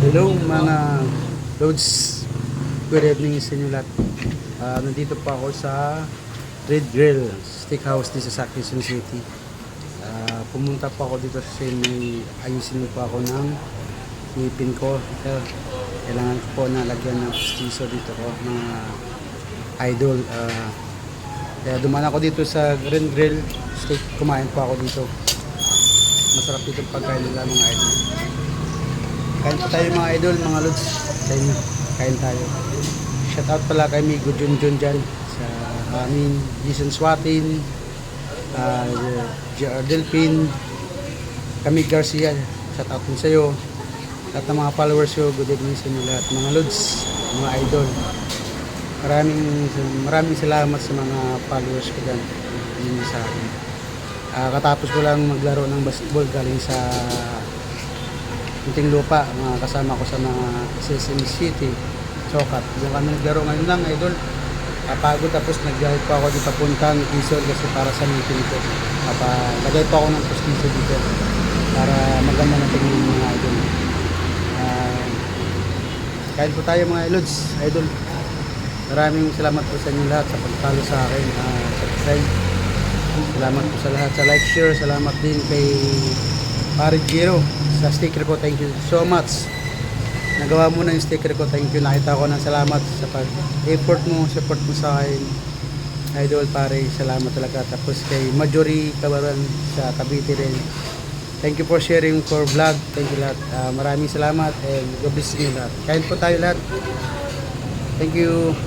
Hello mga Loads, good evening sa inyo lahat. Nandito pa ako sa Red Grill Steakhouse dito sa Quezon City. Pumunta pa ako dito kasi may ayusin pa ako ng ngipin ko. Kailangan ko po na lagyan ng pustiso dito ko, mga idol. Kaya dumaan ako dito sa Red Grill Steak, kumain pa ako dito. Masarap dito pagkain nila mga idol. Kain po tayo mga idol, mga lods. Kain tayo. Shout out pala kay Migo Junjun dyan sa amin, Jason Swatin, JR Delpin, kami Garcia. Shout out din sa iyo. Lahat ng mga followers ko, good evening sa inyo lahat. Mga lods, mga idol. Maraming salamat sa mga followers ko dyan. Yun sa akin. Katapos ko lang maglaro ng basketball galing sa Munting Lupa, mga kasama ko sa mga Sesame City, Sokat. Yung kami naglaro ngayon lang, idol. Kapagod, tapos nag-drive pa ako dito papuntang Quezon kasi para sa meeting ko. Lagay pa ako ng postiso dito para maganda na tingin yung mga idol. Kain po tayo mga ilods, idol. Maraming salamat po sa inyo lahat sa pagtalo sa akin, subscribe. Salamat po sa lahat sa like, share. Salamat din kay Pare Giro sa sticker ko, thank you so much. Nagawa mo na yung sticker ko, thank you. Nakita ko ng salamat sa pag-effort mo, support mo sa akin. Idol pare, salamat talaga. Tapos kay Majori Kabaran sa Cavite rin. Thank you for sharing for vlog. Thank you lahat. Maraming salamat and God bless you lahat. Kain po tayo lahat. Thank you.